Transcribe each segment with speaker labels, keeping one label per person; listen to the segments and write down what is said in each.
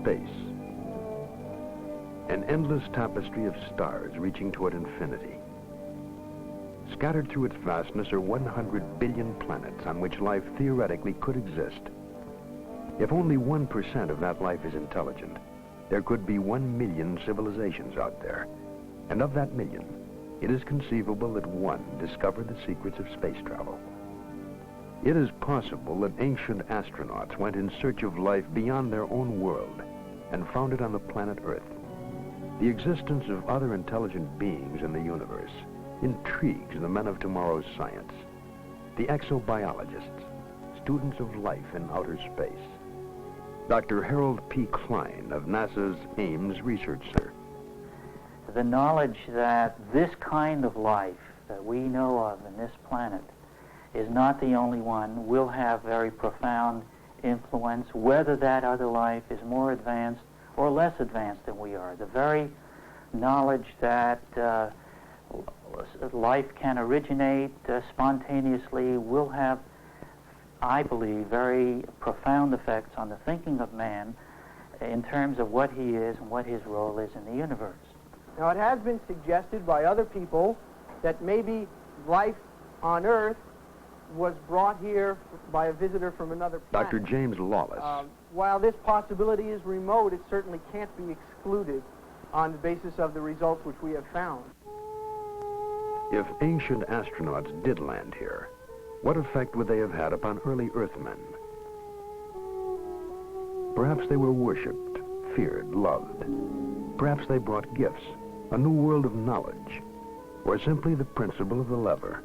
Speaker 1: space. An endless tapestry of stars reaching toward infinity. Scattered through its vastness are 100 billion planets on which life theoretically could exist. If only 1% of that life is intelligent, there could be 1 million civilizations out there. And of that million, it is conceivable that one discovered the secrets of space travel. It is possible that ancient astronauts went in search of life beyond their own world and found it on the planet Earth. The existence of other intelligent beings in the universe intrigues the men of tomorrow's science, the exobiologists, students of life in outer space. Dr. Harold P. Klein of NASA's Ames Research Center.
Speaker 2: The knowledge that this kind of life that we know of in this planet is not the only one will have very profound influence, whether that other life is more advanced or less advanced than we are. The very knowledge that life can originate spontaneously will have, I believe, very profound effects on the thinking of man in terms of what he is and what his role is in the universe.
Speaker 3: Now, it has been suggested by other people that maybe life on Earth was brought here by a visitor from another planet.
Speaker 1: Dr. James Lawless.
Speaker 3: While this possibility is remote, it certainly can't be excluded on the basis of the results which we have found.
Speaker 1: If ancient astronauts did land here, what effect would they have had upon early Earthmen? Perhaps they were worshipped, feared, loved. Perhaps they brought gifts, a new world of knowledge, or simply the principle of the lever.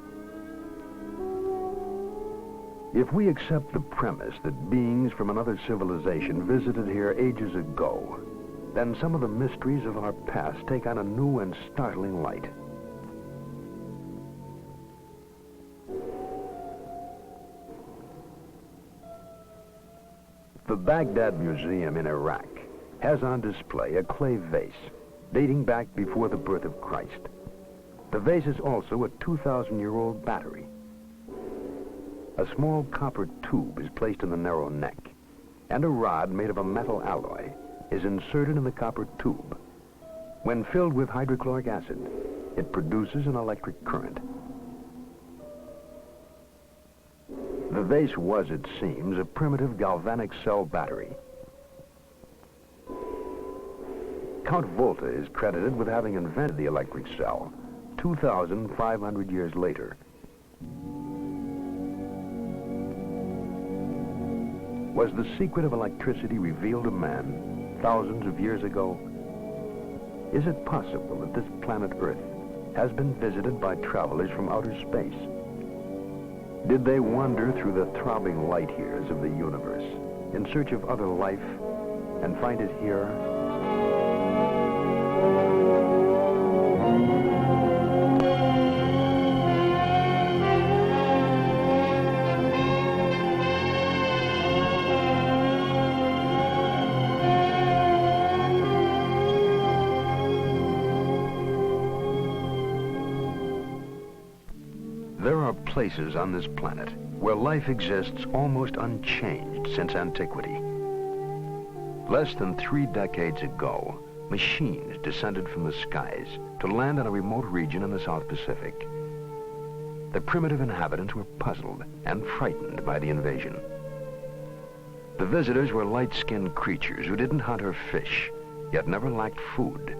Speaker 1: If we accept the premise that beings from another civilization visited here ages ago, then some of the mysteries of our past take on a new and startling light. The Baghdad Museum in Iraq has on display a clay vase dating back before the birth of Christ. The vase is also a 2,000-year-old battery. A small copper tube is placed in the narrow neck, and a rod made of a metal alloy is inserted in the copper tube. When filled with hydrochloric acid, it produces an electric current. The vase was, it seems, a primitive galvanic cell battery. Count Volta is credited with having invented the electric cell 2,500 years later. Was the secret of electricity revealed to man thousands of years ago? Is it possible that this planet Earth has been visited by travelers from outer space? Did they wander through the throbbing light years of the universe in search of other life and find it here? There are places on this planet where life exists almost unchanged since antiquity. Less than 3 decades ago, machines descended from the skies to land on a remote region in the South Pacific. The primitive inhabitants were puzzled and frightened by the invasion. The visitors were light-skinned creatures who didn't hunt or fish, yet never lacked food.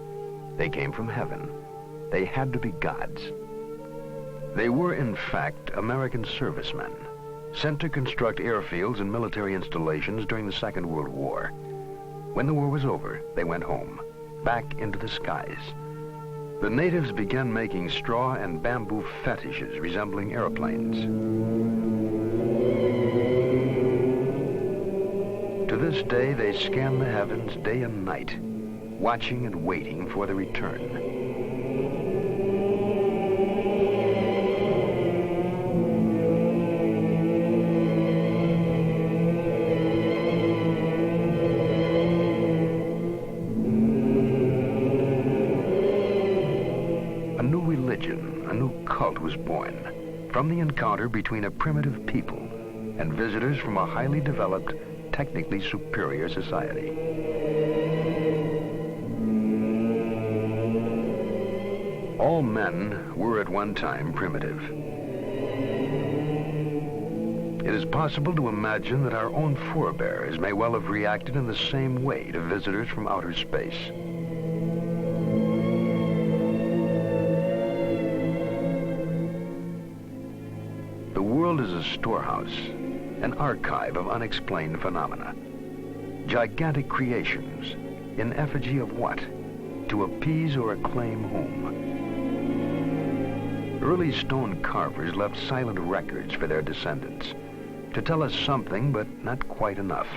Speaker 1: They came from heaven. They had to be gods. They were, in fact, American servicemen, sent to construct airfields and military installations during the Second World War. When the war was over, they went home, back into the skies. The natives began making straw and bamboo fetishes resembling airplanes. To this day, they scan the heavens day and night, watching and waiting for the return. Was born from the encounter between a primitive people and visitors from a highly developed technically superior society. All men were at one time primitive. It is possible to imagine that our own forebears may well have reacted in the same way to visitors from outer space. The world is a storehouse, an archive of unexplained phenomena. Gigantic creations, in effigy of what? To appease or acclaim whom? Early stone carvers left silent records for their descendants, to tell us something, but not quite enough.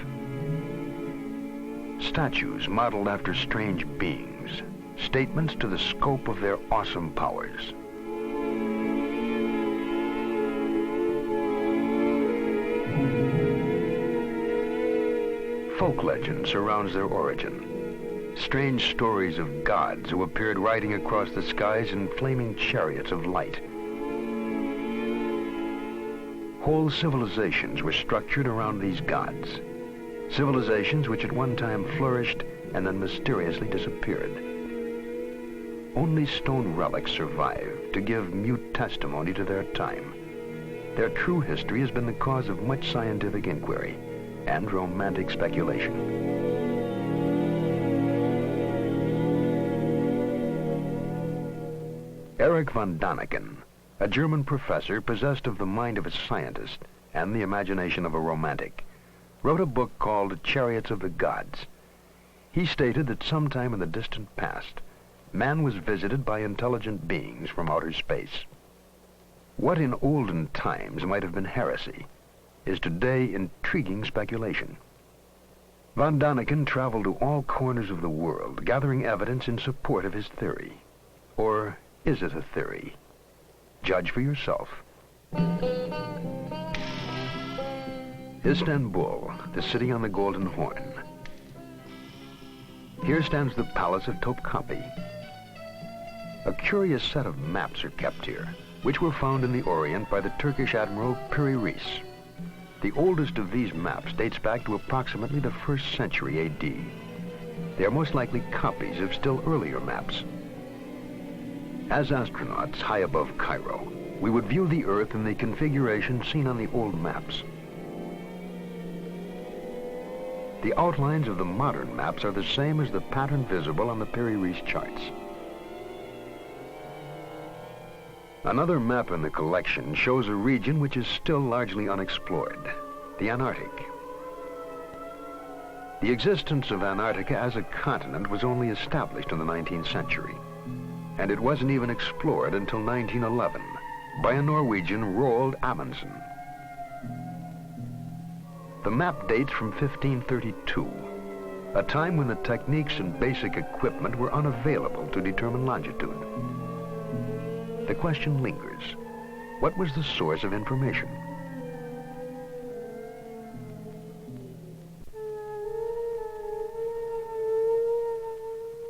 Speaker 1: Statues modeled after strange beings, statements to the scope of their awesome powers. Folk legend surrounds their origin. Strange stories of gods who appeared riding across the skies in flaming chariots of light. Whole civilizations were structured around these gods. Civilizations which at one time flourished and then mysteriously disappeared. Only stone relics survive to give mute testimony to their time. Their true history has been the cause of much scientific inquiry and romantic speculation. Erich von Däniken, a German professor possessed of the mind of a scientist and the imagination of a romantic, wrote a book called Chariots of the Gods. He stated that sometime in the distant past, man was visited by intelligent beings from outer space. What in olden times might have been heresy is today intriguing speculation. Von Däniken traveled to all corners of the world, gathering evidence in support of his theory. Or is it a theory? Judge for yourself. Istanbul, the city on the Golden Horn. Here stands the Palace of Topkapi. A curious set of maps are kept here, which were found in the Orient by the Turkish Admiral Piri Reis. The oldest of these maps dates back to approximately the 1st century A.D. They are most likely copies of still earlier maps. As astronauts high above Cairo, we would view the Earth in the configuration seen on the old maps. The outlines of the modern maps are the same as the pattern visible on the Piri Reis charts. Another map in the collection shows a region which is still largely unexplored, the Antarctic. The existence of Antarctica as a continent was only established in the 19th century, and it wasn't even explored until 1911 by a Norwegian, Roald Amundsen. The map dates from 1532, a time when the techniques and basic equipment were unavailable to determine longitude. The question lingers. What was the source of information?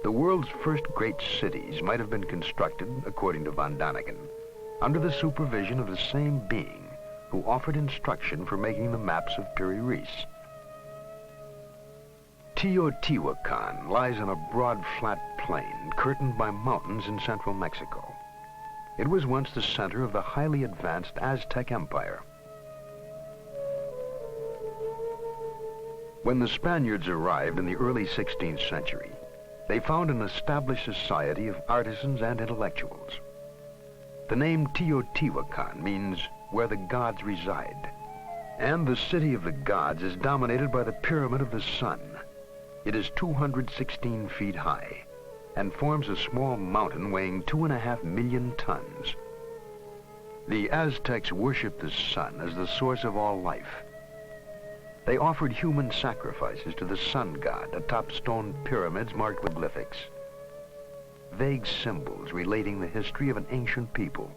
Speaker 1: The world's first great cities might have been constructed, according to von Däniken, under the supervision of the same being who offered instruction for making the maps of Piri Reis. Teotihuacan lies on a broad, flat plain curtained by mountains in central Mexico. It was once the center of the highly advanced Aztec Empire. When the Spaniards arrived in the early 16th century, they found an established society of artisans and intellectuals. The name Teotihuacan means where the gods reside. And the city of the gods is dominated by the Pyramid of the Sun. It is 216 feet high and forms a small mountain weighing 2.5 million tons. The Aztecs worshipped the sun as the source of all life. They offered human sacrifices to the sun god atop stone pyramids marked with glyphics, vague symbols relating the history of an ancient people.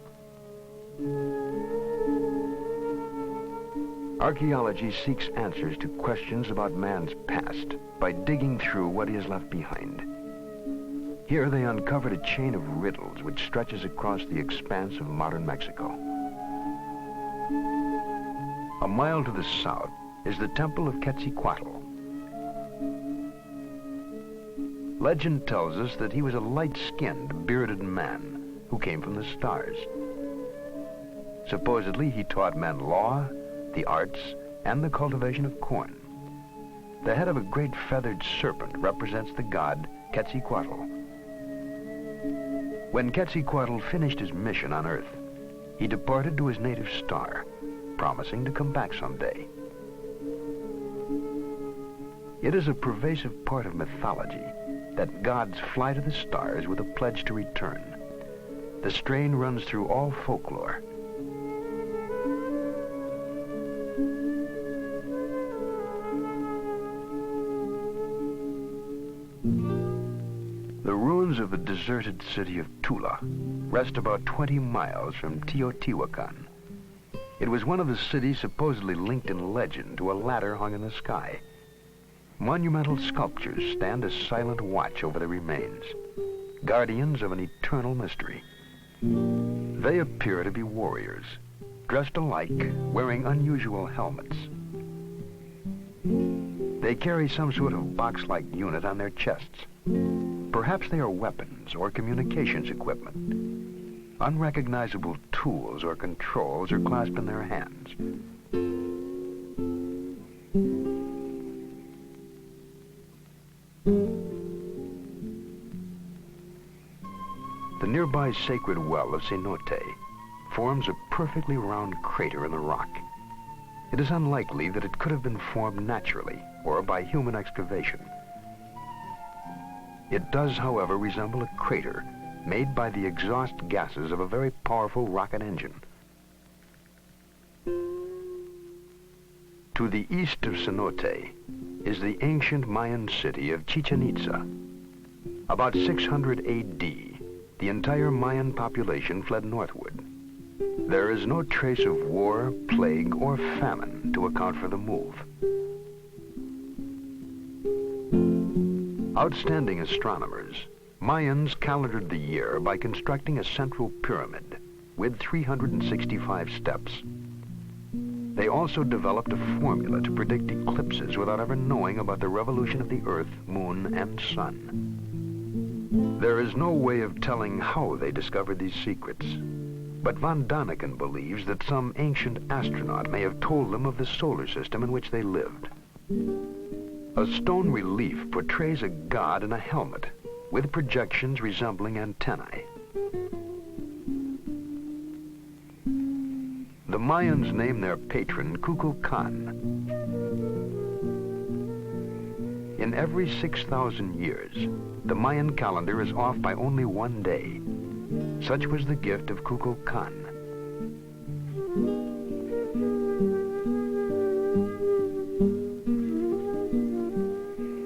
Speaker 1: Archaeology seeks answers to questions about man's past by digging through what he has left behind. Here they uncovered a chain of riddles which stretches across the expanse of modern Mexico. A mile to the south, is the temple of Quetzalcoatl. Legend tells us that he was a light-skinned, bearded man who came from the stars. Supposedly, he taught men law, the arts, and the cultivation of corn. The head of a great feathered serpent represents the god Quetzalcoatl. When Quetzalcoatl finished his mission on Earth, he departed to his native star, promising to come back someday. It is a pervasive part of mythology that gods fly to the stars with a pledge to return. The strain runs through all folklore. The ruins of the deserted city of Tula rest about 20 miles from Teotihuacan. It was one of the cities supposedly linked in legend to a ladder hung in the sky. Monumental sculptures stand as silent watch over the remains, guardians of an eternal mystery. They appear to be warriors, dressed alike, wearing unusual helmets. They carry some sort of box-like unit on their chests. Perhaps they are weapons or communications equipment. Unrecognizable tools or controls are clasped in their hands. The nearby sacred well of Cenote forms a perfectly round crater in the rock. It is unlikely that it could have been formed naturally or by human excavation. It does, however, resemble a crater made by the exhaust gases of a very powerful rocket engine. To the east of Cenote is the ancient Mayan city of Chichen Itza. About 600 A.D., the entire Mayan population fled northward. There is no trace of war, plague, or famine to account for the move. Outstanding astronomers, Mayans calendared the year by constructing a central pyramid with 365 steps. They also developed a formula to predict eclipses without ever knowing about the revolution of the Earth, Moon, and Sun. There is no way of telling how they discovered these secrets, but von Daniken believes that some ancient astronaut may have told them of the solar system in which they lived. A stone relief portrays a god in a helmet with projections resembling antennae. The Mayans named their patron Kukulkan. In every 6,000 years, the Mayan calendar is off by only one day. Such was the gift of Kukulkan.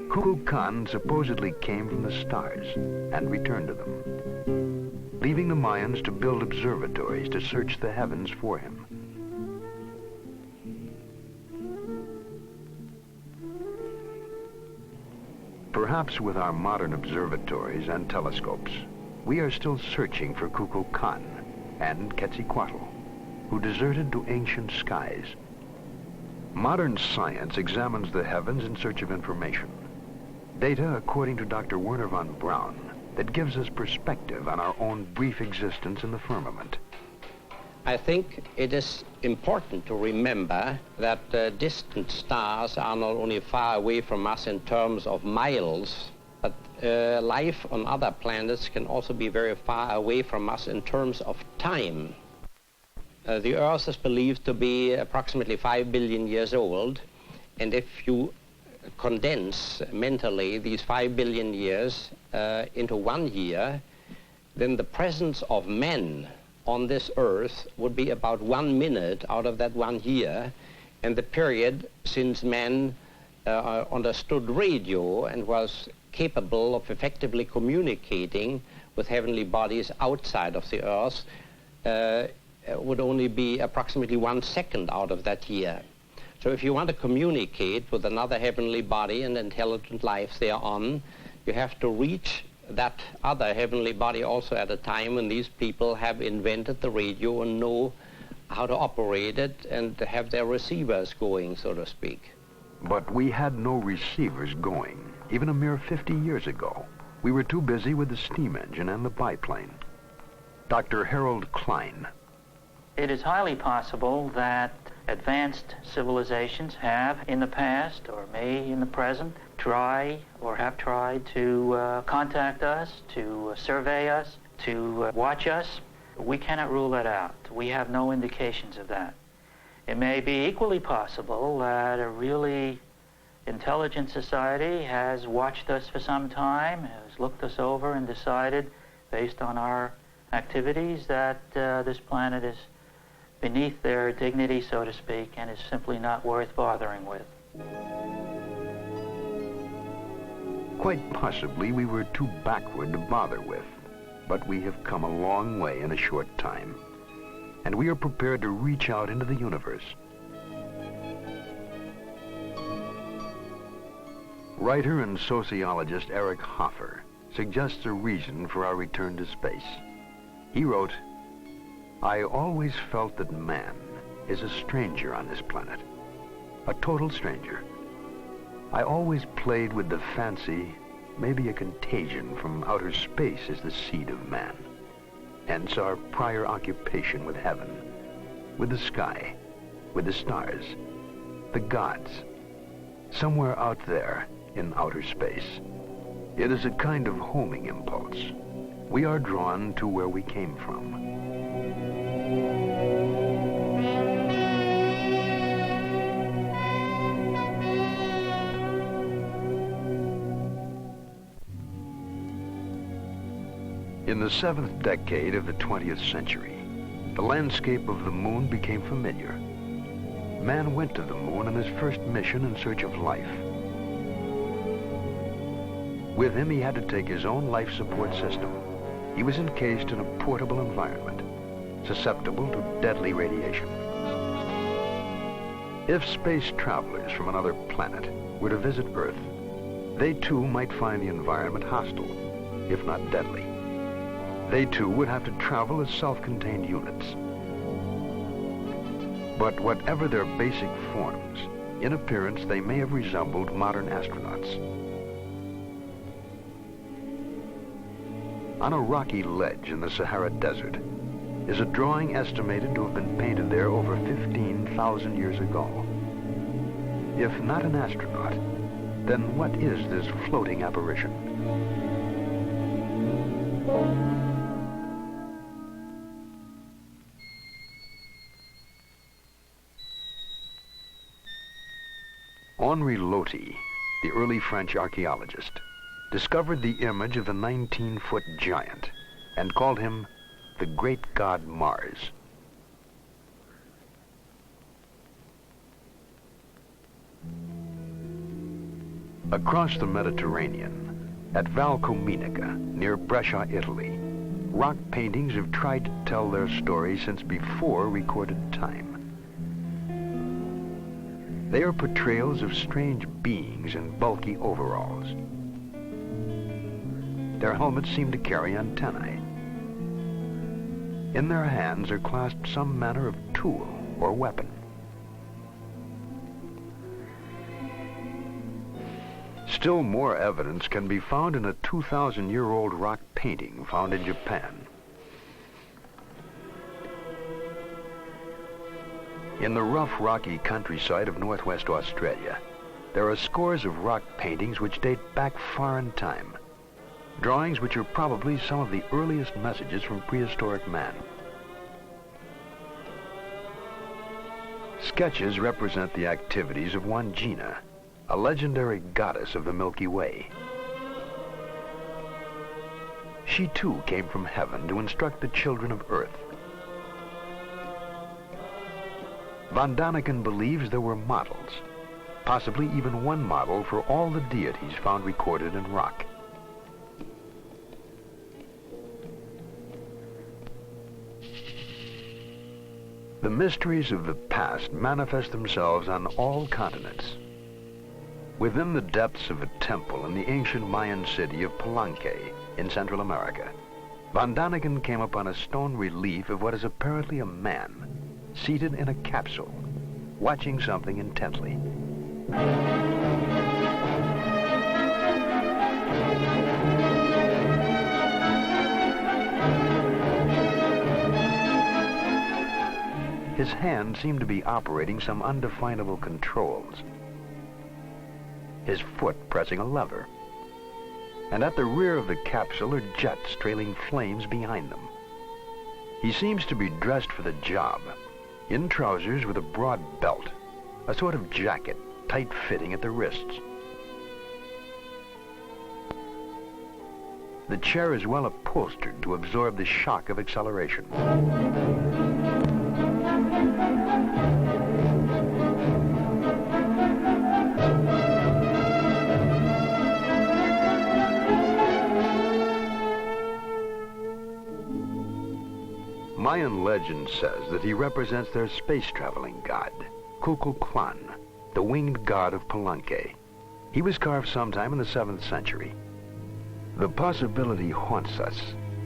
Speaker 1: Kukulkan supposedly came from the stars and returned to them, leaving the Mayans to build observatories to search the heavens for him. Perhaps with our modern observatories and telescopes, we are still searching for Kukulkan and Quetzalcoatl, who deserted to ancient skies. Modern science examines the heavens in search of information. Data, according to Dr. Werner von Braun, that gives us perspective on our own brief existence in the firmament.
Speaker 4: I think it is important to remember that distant stars are not only far away from us in terms of miles, but life on other planets can also be very far away from us in terms of time. The Earth is believed to be approximately 5 billion years old, and if you condense mentally these 5 billion years into 1 year, then the presence of men on this Earth would be about 1 minute out of that 1 year, and the period since man understood radio and was capable of effectively communicating with heavenly bodies outside of the Earth would only be approximately 1 second out of that year. So if you want to communicate with another heavenly body and intelligent life thereon, you have to reach that other heavenly body also at a time when these people have invented the radio and know how to operate it and to have their receivers going, so to speak.
Speaker 1: But we had no receivers going, even a mere 50 years ago. We were too busy with the steam engine and the biplane. Dr. Harold Klein.
Speaker 2: It is highly possible that advanced civilizations have in the past, or may in the present, try or have tried to contact us, to survey us, to watch us. We cannot rule that out. We have no indications of that. It may be equally possible that a really intelligent society has watched us for some time, has looked us over and decided, based on our activities, that this planet is beneath their dignity, so to speak, and is simply not worth bothering with.
Speaker 1: Quite possibly we were too backward to bother with, but we have come a long way in a short time, and we are prepared to reach out into the universe. Writer and sociologist Eric Hoffer suggests a reason for our return to space. He wrote, "I always felt that man is a stranger on this planet, a total stranger. I always played with the fancy, maybe a contagion from outer space is the seed of man. Hence our prior occupation with heaven, with the sky, with the stars, the gods, somewhere out there in outer space. It is a kind of homing impulse. We are drawn to where we came from." In the 7th decade of the 20th century, the landscape of the moon became familiar. Man went to the moon on his first mission in search of life. With him, he had to take his own life support system. He was encased in a portable environment, susceptible to deadly radiation. If space travelers from another planet were to visit Earth, they too might find the environment hostile, if not deadly. They too would have to travel as self-contained units. But whatever their basic forms, in appearance they may have resembled modern astronauts. On a rocky ledge in the Sahara Desert is a drawing estimated to have been painted there over 15,000 years ago. If not an astronaut, then what is this floating apparition? Henri Loti, the early French archaeologist, discovered the image of the 19-foot giant and called him the great god Mars. Across the Mediterranean, at Valcominica, near Brescia, Italy, rock paintings have tried to tell their story since before recorded time. They are portrayals of strange beings in bulky overalls. Their helmets seem to carry antennae. In their hands are clasped some manner of tool or weapon. Still more evidence can be found in a 2,000-year-old rock painting found in Japan. In the rough, rocky countryside of northwest Australia, there are scores of rock paintings which date back far in time. Drawings which are probably some of the earliest messages from prehistoric man. Sketches represent the activities of Wandjina, a legendary goddess of the Milky Way. She too came from heaven to instruct the children of Earth. Von Daniken believes there were models, possibly even one model for all the deities found recorded in rock. The mysteries of the past manifest themselves on all continents. Within the depths of a temple in the ancient Mayan city of Palenque in Central America, Von Daniken came upon a stone relief of what is apparently a man, seated in a capsule, watching something intently. His hand seemed to be operating some undefinable controls. His foot pressing a lever. And at the rear of the capsule are jets trailing flames behind them. He seems to be dressed for the job, in trousers with a broad belt, a sort of jacket, tight-fitting at the wrists. The chair is well upholstered to absorb the shock of acceleration. Mayan legend says that he represents their space-traveling god, Kukulkan, the winged god of Palenque. He was carved sometime in the 7th century. The possibility haunts us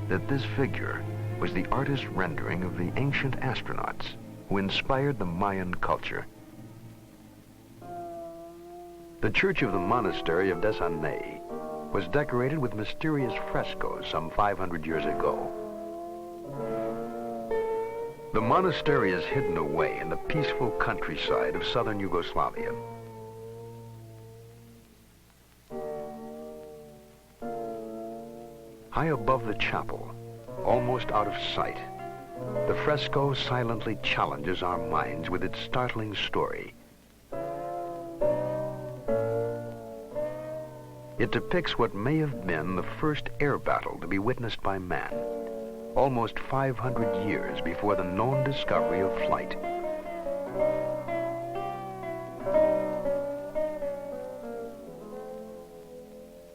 Speaker 1: that this figure was the artist's rendering of the ancient astronauts who inspired the Mayan culture. The church of the monastery of Desanay was decorated with mysterious frescoes some 500 years ago. The monastery is hidden away in the peaceful countryside of southern Yugoslavia. High above the chapel, almost out of sight, the fresco silently challenges our minds with its startling story. It depicts what may have been the first air battle to be witnessed by man, almost 500 years before the known discovery of flight.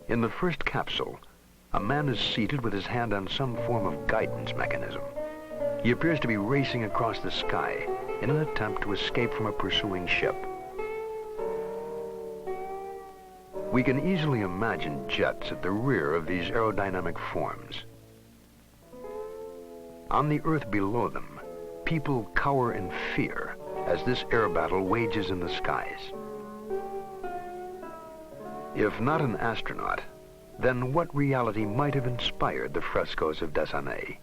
Speaker 1: In the first capsule, a man is seated with his hand on some form of guidance mechanism. He appears to be racing across the sky in an attempt to escape from a pursuing ship. We can easily imagine jets at the rear of these aerodynamic forms. On the earth below them, people cower in fear as this air battle wages in the skies. If not an astronaut, then what reality might have inspired the frescoes of Desanay?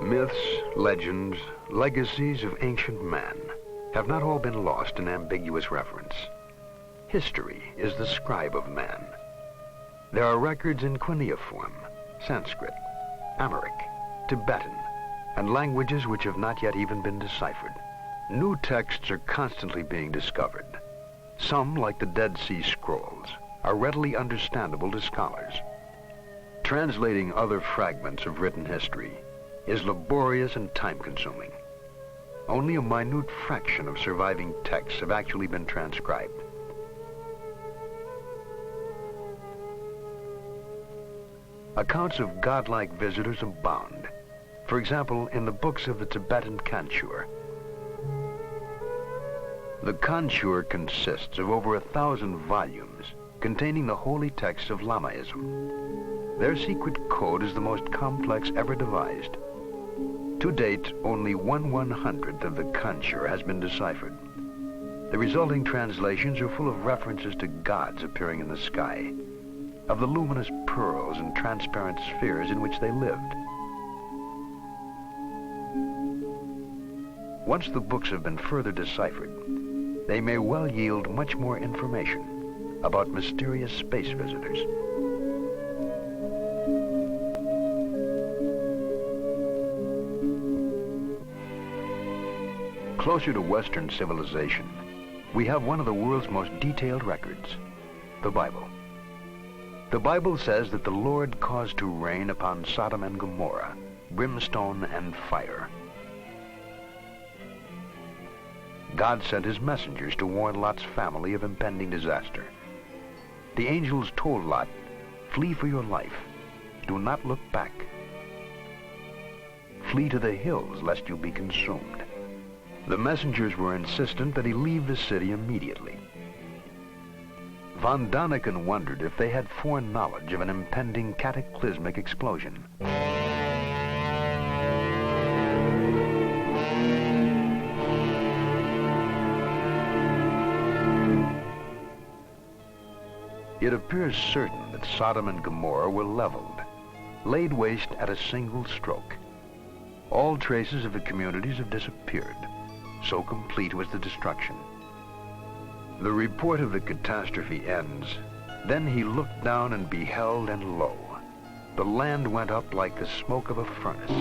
Speaker 1: Myths, legends, legacies of ancient man have not all been lost in ambiguous reference. History is the scribe of man. There are records in cuneiform, Sanskrit, Amharic, Tibetan, and languages which have not yet even been deciphered. New texts are constantly being discovered. Some, like the Dead Sea Scrolls, are readily understandable to scholars. Translating other fragments of written history is laborious and time-consuming. Only a minute fraction of surviving texts have actually been transcribed. Accounts of godlike visitors abound. For example, in the books of the Tibetan Kanchur. The Kanchur consists of over 1,000 volumes containing the holy texts of Lamaism. Their secret code is the most complex ever devised. To date, only 1/100th of the Kanchur has been deciphered. The resulting translations are full of references to gods appearing in the sky, of the luminous pearls and transparent spheres in which they lived. Once the books have been further deciphered, they may well yield much more information about mysterious space visitors. Closer to Western civilization, we have one of the world's most detailed records, the Bible. The Bible says that the Lord caused to rain upon Sodom and Gomorrah brimstone and fire. God sent his messengers to warn Lot's family of impending disaster. The angels told Lot, "Flee for your life. Do not look back. Flee to the hills lest you be consumed." The messengers were insistent that he leave the city immediately. Von Daniken wondered if they had foreknowledge of an impending cataclysmic explosion. It appears certain that Sodom and Gomorrah were leveled, laid waste at a single stroke. All traces of the communities have disappeared. So complete was the destruction. The report of the catastrophe ends. Then he looked down and beheld, and lo, the land went up like the smoke of a furnace.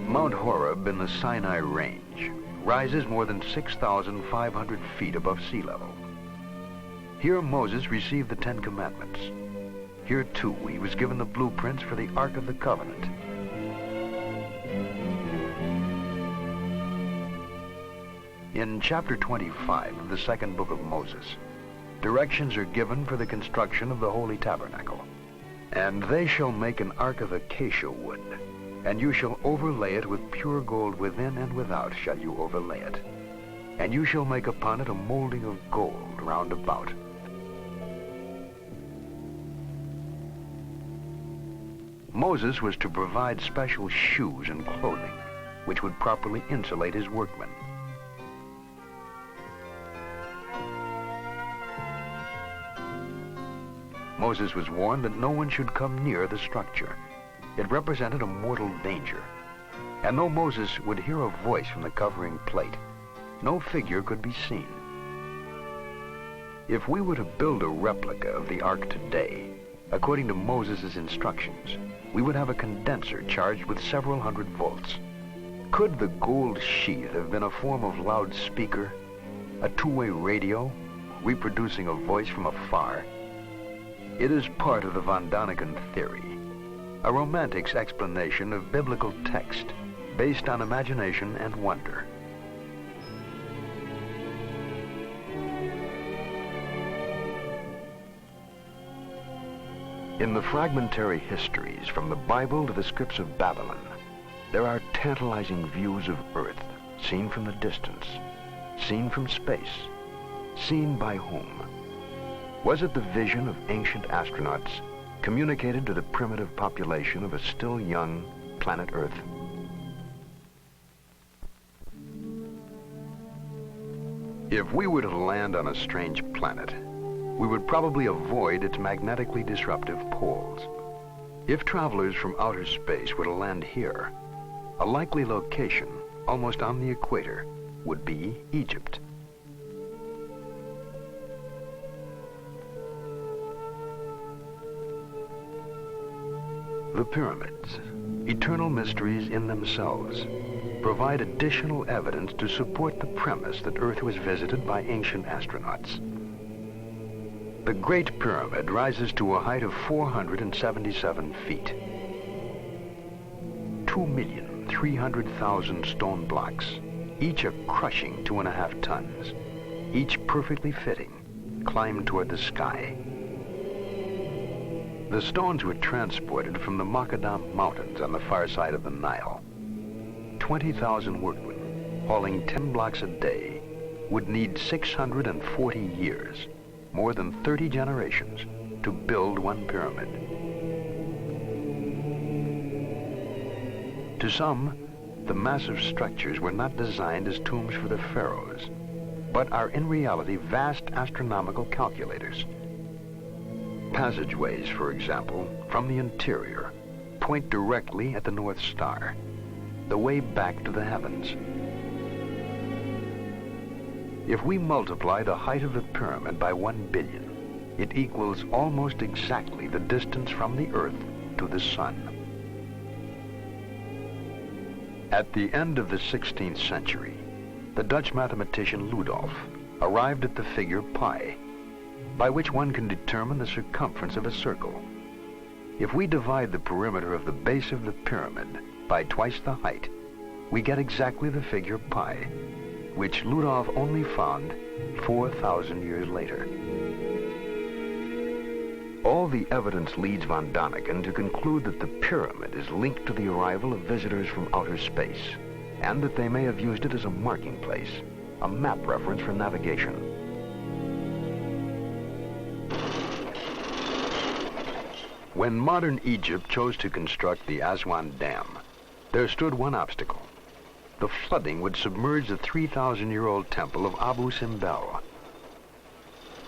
Speaker 1: Mount Horeb in the Sinai Range rises more than 6,500 feet above sea level. Here Moses received the Ten Commandments. Here, too, he was given the blueprints for the Ark of the Covenant. In chapter 25 of the second book of Moses, directions are given for the construction of the Holy Tabernacle. And they shall make an ark of acacia wood, and you shall overlay it with pure gold within and without shall you overlay it. And you shall make upon it a molding of gold round about. Moses was to provide special shoes and clothing, which would properly insulate his workmen. Moses was warned that no one should come near the structure. It represented a mortal danger. And though Moses would hear a voice from the covering plate, no figure could be seen. If we were to build a replica of the ark today, according to Moses' instructions, we would have a condenser charged with several hundred volts. Could the gold sheath have been a form of loudspeaker, a two-way radio, reproducing a voice from afar? It is part of the Von Daniken theory, a romantic's explanation of biblical text based on imagination and wonder. In the fragmentary histories from the Bible to the scripts of Babylon, there are tantalizing views of Earth, seen from the distance, seen from space, seen by whom? Was it the vision of ancient astronauts communicated to the primitive population of a still young planet Earth? If we were to land on a strange planet, we would probably avoid its magnetically disruptive poles. If travelers from outer space were to land here, a likely location, almost on the equator, would be Egypt. The pyramids, eternal mysteries in themselves, provide additional evidence to support the premise that Earth was visited by ancient astronauts. The Great Pyramid rises to a height of 477 feet. 2,300,000 stone blocks, each a crushing 2.5 tons, each perfectly fitting, climbed toward the sky. The stones were transported from the Makadam Mountains on the far side of the Nile. 20,000 workmen, hauling 10 blocks a day, would need 640 years, more than 30 generations, to build one pyramid. To some, the massive structures were not designed as tombs for the pharaohs, but are in reality vast astronomical calculators. Passageways, for example, from the interior, point directly at the North Star, the way back to the heavens. If we multiply the height of the pyramid by 1 billion, it equals almost exactly the distance from the Earth to the Sun. At the end of the 16th century, the Dutch mathematician Ludolf arrived at the figure pi, by which one can determine the circumference of a circle. If we divide the perimeter of the base of the pyramid by twice the height, we get exactly the figure pi, which Ludolf only found 4,000 years later. All the evidence leads von Daniken to conclude that the pyramid is linked to the arrival of visitors from outer space, and that they may have used it as a marking place, a map reference for navigation. When modern Egypt chose to construct the Aswan Dam, there stood one obstacle. The flooding would submerge the 3,000-year-old temple of Abu Simbel.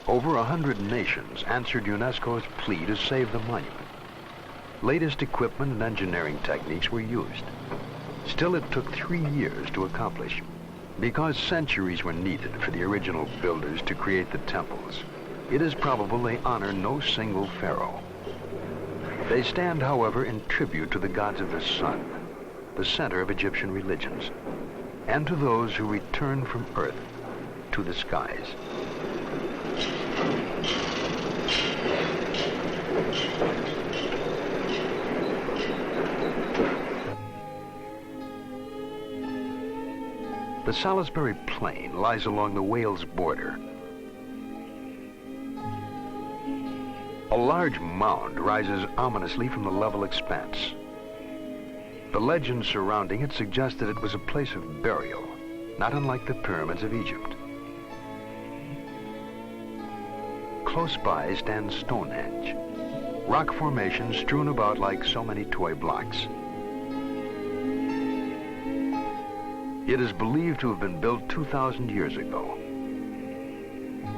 Speaker 1: Over 100 nations answered UNESCO's plea to save the monument. Latest equipment and engineering techniques were used. Still, it took 3 years to accomplish. Because centuries were needed for the original builders to create the temples, it is probable they honor no single pharaoh. They stand, however, in tribute to the gods of the sun, the center of Egyptian religions, and to those who return from earth to the skies. The Salisbury Plain lies along the Wales border. A large mound rises ominously from the level expanse. The legend surrounding it suggests that it was a place of burial, not unlike the pyramids of Egypt. Close by stands Stonehenge, rock formations strewn about like so many toy blocks. It is believed to have been built 2,000 years ago.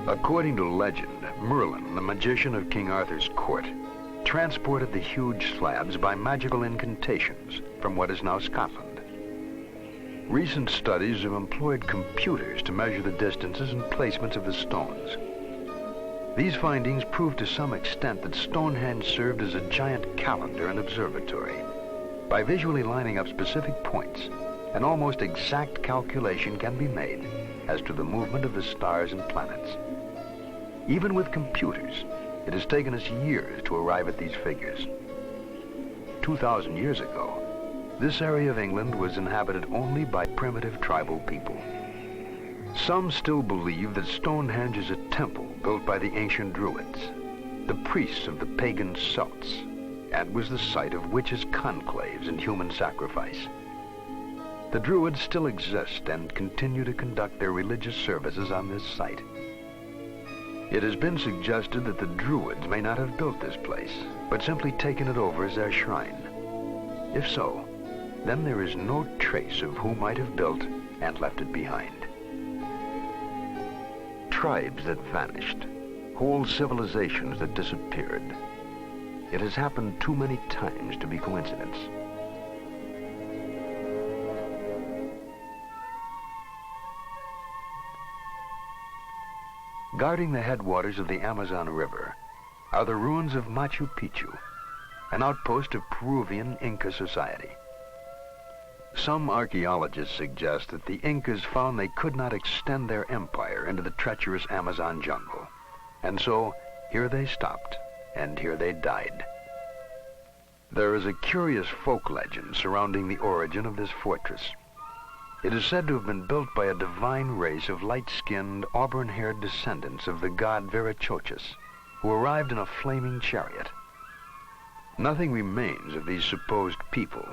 Speaker 1: According to legend, Merlin, the magician of King Arthur's court, transported the huge slabs by magical incantations from what is now Scotland. Recent studies have employed computers to measure the distances and placements of the stones. These findings prove to some extent that Stonehenge served as a giant calendar and observatory. By visually lining up specific points, an almost exact calculation can be made as to the movement of the stars and planets. Even with computers, it has taken us years to arrive at these figures. 2,000 years ago, this area of England was inhabited only by primitive tribal people. Some still believe that Stonehenge is a temple built by the ancient Druids, the priests of the pagan Celts, and was the site of witches' conclaves and human sacrifice. The Druids still exist and continue to conduct their religious services on this site. It has been suggested that the Druids may not have built this place, but simply taken it over as their shrine. If so, then there is no trace of who might have built and left it behind. Tribes that vanished, whole civilizations that disappeared. It has happened too many times to be coincidence. Guarding the headwaters of the Amazon River are the ruins of Machu Picchu, an outpost of Peruvian Inca society. Some archaeologists suggest that the Incas found they could not extend their empire into the treacherous Amazon jungle, and so here they stopped, and here they died. There is a curious folk legend surrounding the origin of this fortress. It is said to have been built by a divine race of light-skinned, auburn-haired descendants of the god Viracochus, who arrived in a flaming chariot. Nothing remains of these supposed people,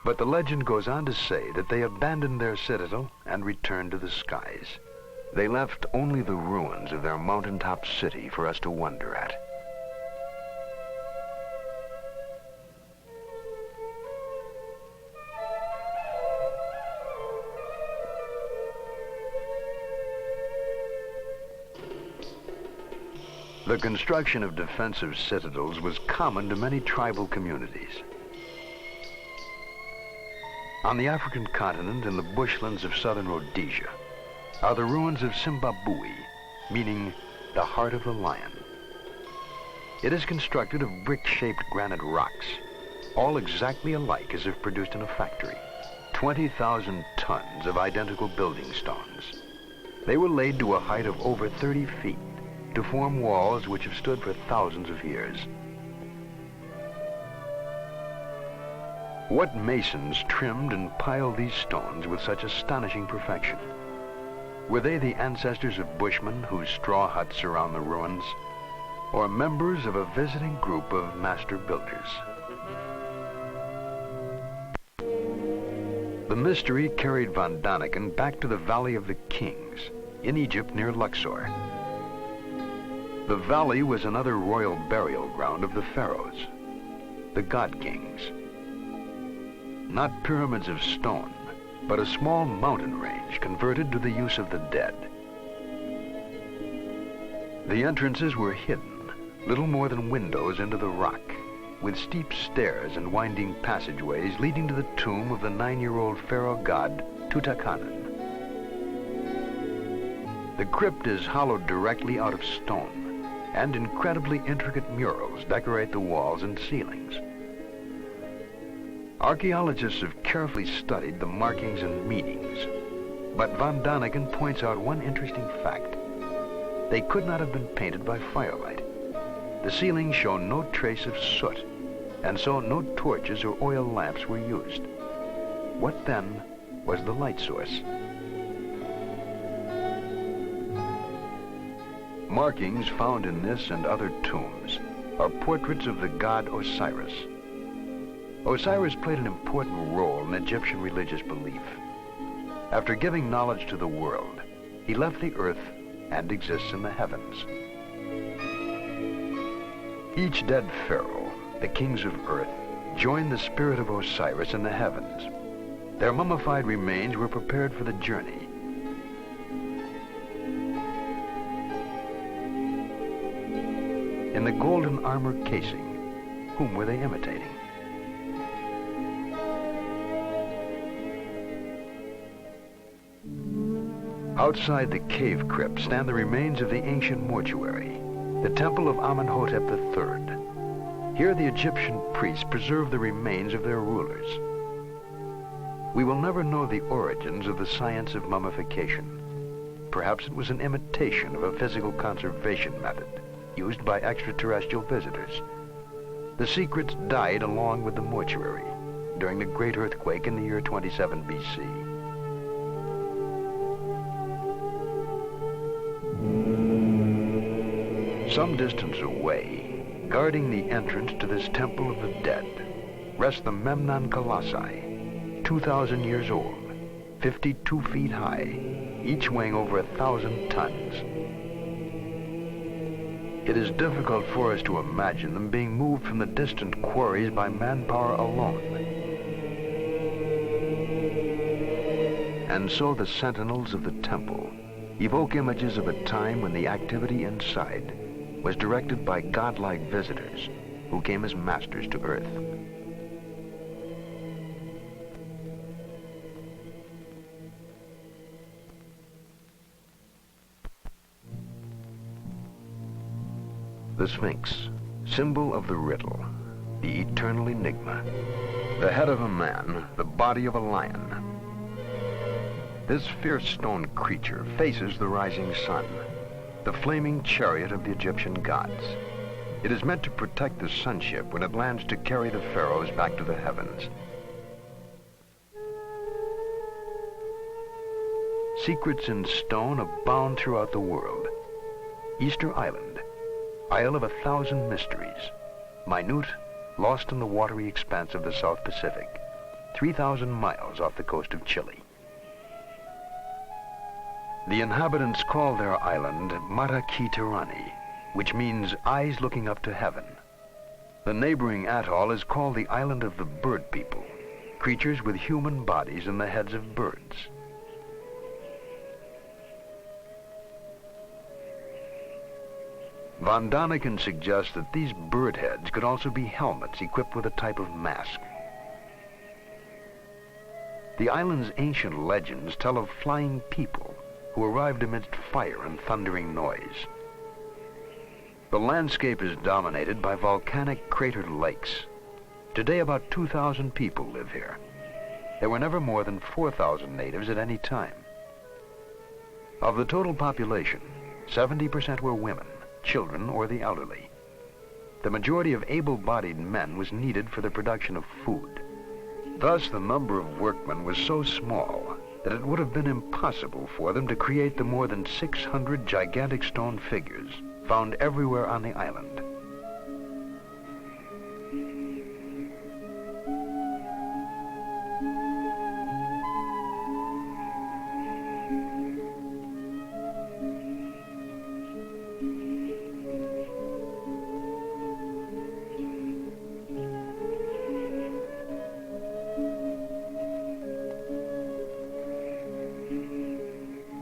Speaker 1: but the legend goes on to say that they abandoned their citadel and returned to the skies. They left only the ruins of their mountaintop city for us to wonder at. The construction of defensive citadels was common to many tribal communities. On the African continent in the bushlands of southern Rhodesia are the ruins of Simbabwe, meaning the heart of the lion. It is constructed of brick-shaped granite rocks, all exactly alike as if produced in a factory. 20,000 tons of identical building stones. They were laid to a height of over 30 feet to form walls which have stood for thousands of years. What masons trimmed and piled these stones with such astonishing perfection? Were they the ancestors of bushmen whose straw huts surround the ruins, or members of a visiting group of master builders? The mystery carried Von Daniken back to the Valley of the Kings in Egypt near Luxor. The valley was another royal burial ground of the pharaohs, the god kings. Not pyramids of stone, but a small mountain range converted to the use of the dead. The entrances were hidden, little more than windows into the rock, with steep stairs and winding passageways leading to the tomb of the 9-year-old pharaoh god Tutankhamun. The crypt is hollowed directly out of stone, and incredibly intricate murals decorate the walls and ceilings. Archaeologists have carefully studied the markings and meanings, but Von Daniken points out one interesting fact. They could not have been painted by firelight. The ceilings show no trace of soot, and so no torches or oil lamps were used. What then was the light source? Markings found in this and other tombs are portraits of the god Osiris. Osiris played an important role in Egyptian religious belief. After giving knowledge to the world, he left the earth and exists in the heavens. Each dead pharaoh, the kings of earth, joined the spirit of Osiris in the heavens. Their mummified remains were prepared for the journey. In the golden armor casing, whom were they imitating? Outside the cave crypt stand the remains of the ancient mortuary, the temple of Amenhotep III. Here the Egyptian priests preserve the remains of their rulers. We will never know the origins of the science of mummification. Perhaps it was an imitation of a physical conservation method used by extraterrestrial visitors. The secrets died along with the mortuary during the great earthquake in the year 27 BC. Some distance away, guarding the entrance to this temple of the dead, rest the Memnon Colossi, 2,000 years old, 52 feet high, each weighing over 1,000 tons. It is difficult for us to imagine them being moved from the distant quarries by manpower alone. And so the sentinels of the temple evoke images of a time when the activity inside was directed by godlike visitors who came as masters to earth. The Sphinx, symbol of the riddle, the eternal enigma. The head of a man, the body of a lion. This fierce stone creature faces the rising sun, the flaming chariot of the Egyptian gods. It is meant to protect the sunship when it lands to carry the pharaohs back to the heavens. Secrets in stone abound throughout the world. Easter Island, Isle of 1,000 mysteries, minute, lost in the watery expanse of the South Pacific, 3,000 miles off the coast of Chile. The inhabitants call their island Mata Ki Tirani, which means eyes looking up to heaven. The neighboring atoll is called the Island of the Bird People, creatures with human bodies and the heads of birds. Von Daniken suggests that these bird heads could also be helmets equipped with a type of mask. The island's ancient legends tell of flying people who arrived amidst fire and thundering noise. The landscape is dominated by volcanic cratered lakes. Today about 2,000 people live here. there were never more than 4,000 natives at any time. Of the total population, 70% were women, children, or the elderly. The majority of able-bodied men was needed for the production of food. Thus, the number of workmen was so small that it would have been impossible for them to create the more than 600 gigantic stone figures found everywhere on the island.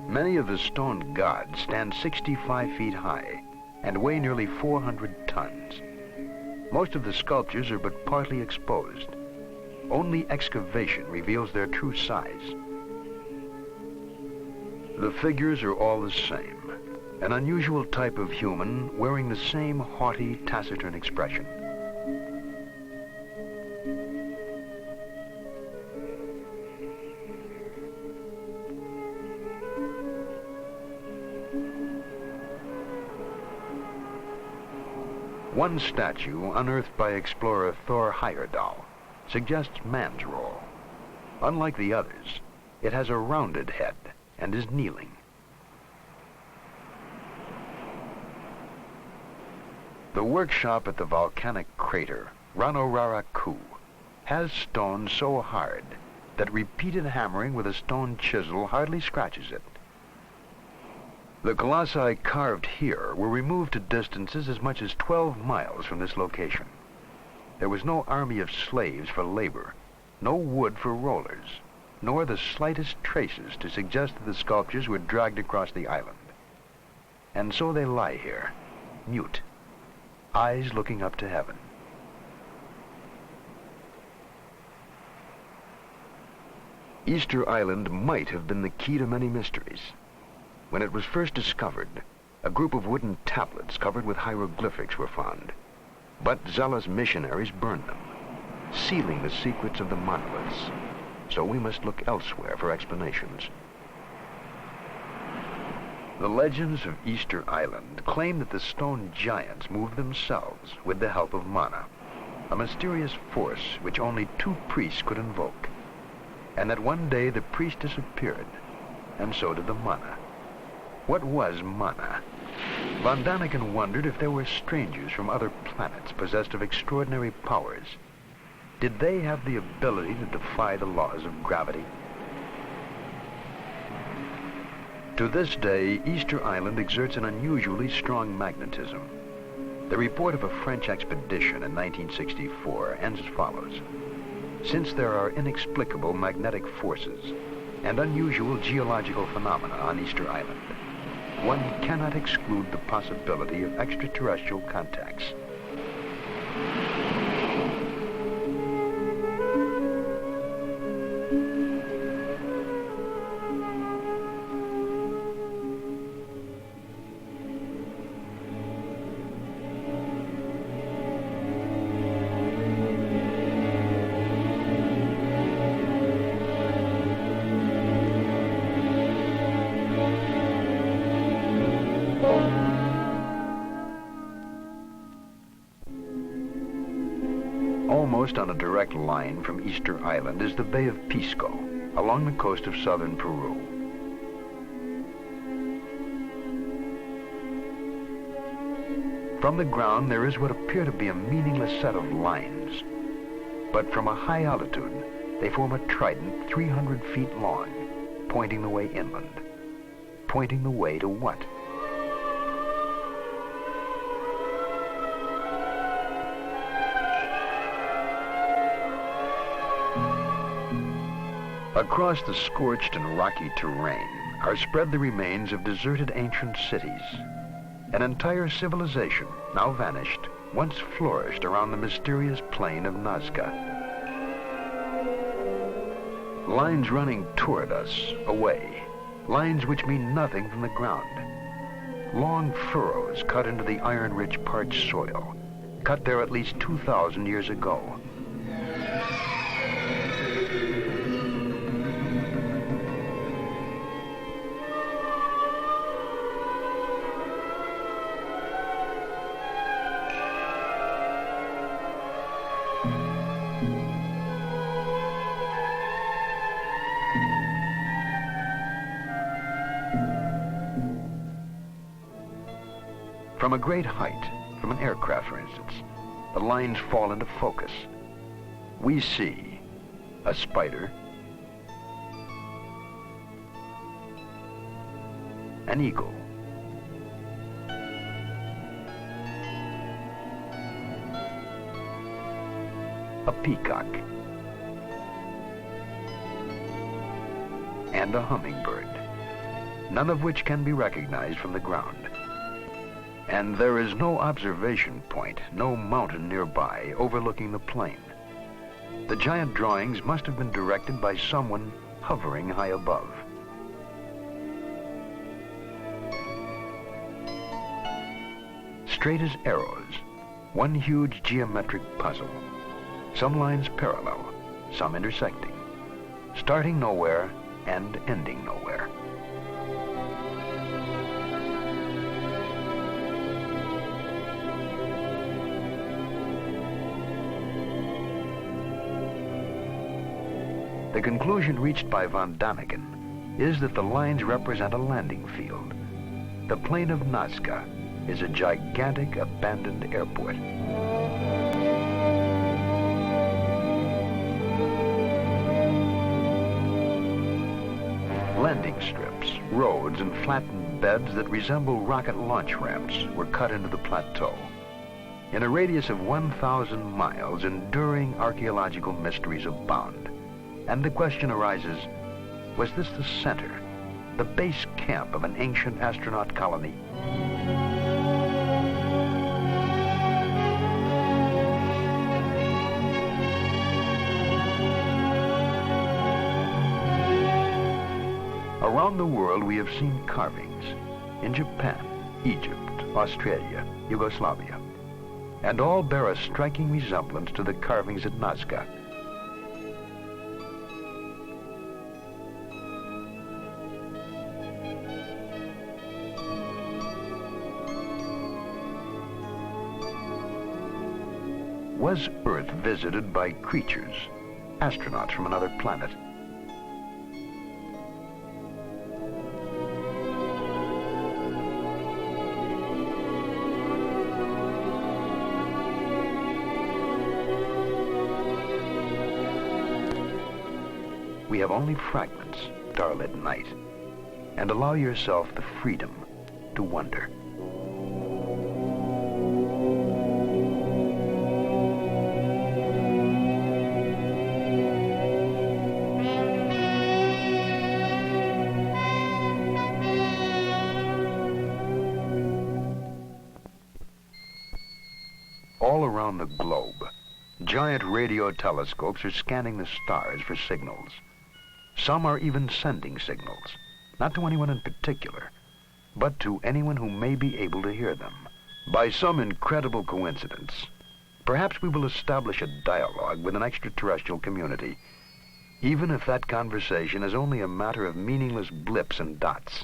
Speaker 1: Many of the stone gods stand 65 feet high and weigh nearly 400 tons. Most of the sculptures are but partly exposed. Only excavation reveals their true size. The figures are all the same, an unusual type of human wearing the same haughty, taciturn expression. One statue, unearthed by explorer Thor Heyerdahl, suggests man's role. Unlike the others, it has a rounded head and is kneeling. The workshop at the volcanic crater, Ranoraraku, has stone so hard that repeated hammering with a stone chisel hardly scratches it. The colossi carved here were removed to distances as much as 12 miles from this location. There was no army of slaves for labor, no wood for rollers, nor the slightest traces to suggest that the sculptures were dragged across the island. And so they lie here, mute, eyes looking up to heaven. Easter Island might have been the key to many mysteries. When it was first discovered, a group of wooden tablets covered with hieroglyphics were found. But zealous missionaries burned them, sealing the secrets of the monoliths. So we must look elsewhere for explanations. The legends of Easter Island claim that the stone giants moved themselves with the help of mana, a mysterious force which only 2 priests could invoke, and that one day the priest disappeared, and so did the mana. What was mana? Von Daniken wondered if there were strangers from other planets possessed of extraordinary powers. Did they have the ability to defy the laws of gravity? To this day, Easter Island exerts an unusually strong magnetism. The report of a French expedition in 1964 ends as follows. Since there are inexplicable magnetic forces and unusual geological phenomena on Easter Island, one cannot exclude the possibility of extraterrestrial contacts. Almost on a direct line from Easter Island is the Bay of Pisco, along the coast of southern Peru. From the ground, there is what appear to be a meaningless set of lines. But from a high altitude, they form a trident 300 feet long, pointing the way inland. Pointing the way to what? Across the scorched and rocky terrain are spread the remains of deserted ancient cities. An entire civilization, now vanished, once flourished around the mysterious plain of Nazca. Lines running toward us, away. Lines which mean nothing from the ground. Long furrows cut into the iron-rich parched soil, cut there at least 2,000 years ago. From a great height, from an aircraft for instance, the lines fall into focus. We see a spider, an eagle, a peacock, and a hummingbird, none of which can be recognized from the ground. And there is no observation point, no mountain nearby overlooking the plain. The giant drawings must have been directed by someone hovering high above. Straight as arrows, one huge geometric puzzle. Some lines parallel, some intersecting, starting nowhere and ending nowhere. The conclusion reached by von Daniken is that the lines represent a landing field. The plain of Nazca is a gigantic abandoned airport. Landing strips, roads, and flattened beds that resemble rocket launch ramps were cut into the plateau. In a radius of 1,000 miles, enduring archaeological mysteries abound. And the question arises, was this the center, the base camp of an ancient astronaut colony? Around the world, we have seen carvings in Japan, Egypt, Australia, Yugoslavia, and all bear a striking resemblance to the carvings at Nazca. Was Earth visited by creatures, astronauts from another planet? We have only fragments, starlit night, and allow yourself the freedom to wonder. All around the globe, giant radio telescopes are scanning the stars for signals. Some are even sending signals, not to anyone in particular, but to anyone who may be able to hear them. By some incredible coincidence, perhaps we will establish a dialogue with an extraterrestrial community, even if that conversation is only a matter of meaningless blips and dots.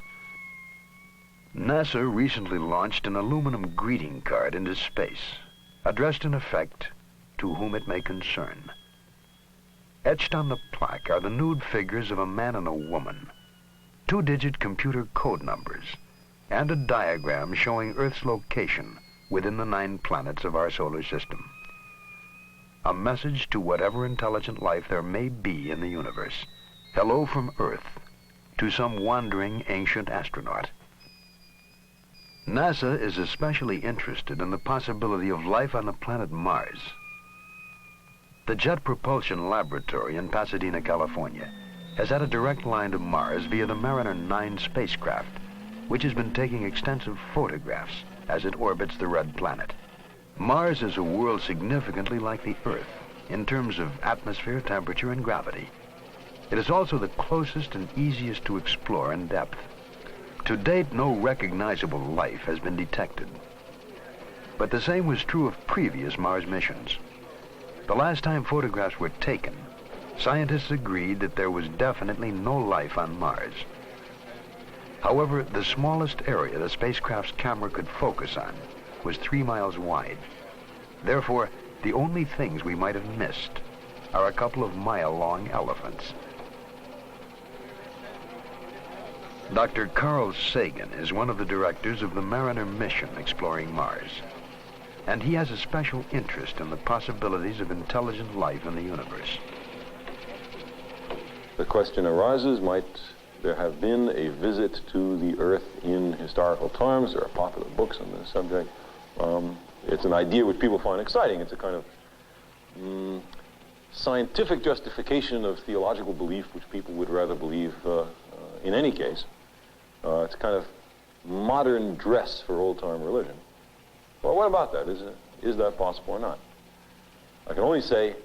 Speaker 1: NASA recently launched an aluminum greeting card into space, addressed in effect to whom it may concern. Etched on the plaque are the nude figures of a man and a woman, 2-digit computer code numbers, and a diagram showing Earth's location within the 9 planets of our solar system. A message to whatever intelligent life there may be in the universe. Hello from Earth to some wandering ancient astronaut. NASA is especially interested in the possibility of life on the planet Mars. The Jet Propulsion Laboratory in Pasadena, California, has had a direct line to Mars via the Mariner 9 spacecraft, which has been taking extensive photographs as it orbits the red planet. Mars is a world significantly like the Earth in terms of atmosphere, temperature, and gravity. It is also the closest and easiest to explore in depth. To date, no recognizable life has been detected. But the same was true of previous Mars missions. The last time photographs were taken, scientists agreed that there was definitely no life on Mars. However, the smallest area the spacecraft's camera could focus on was 3 miles wide. Therefore, the only things we might have missed are a couple of mile-long elephants. Dr. Carl Sagan is one of the directors of the Mariner mission exploring Mars. And he has a special interest in the possibilities of intelligent life in the universe.
Speaker 5: The question arises, might there have been a visit to the Earth in historical times? There are popular books on this subject. It's an idea which people find exciting. It's a kind of scientific justification of theological belief which people would rather believe in any case. It's a kind of modern dress for old-time religion. Well, what about that? Is that possible or not? I can only say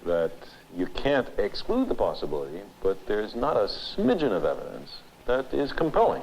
Speaker 5: that you can't exclude the possibility, but there's not a smidgen of evidence that is compelling.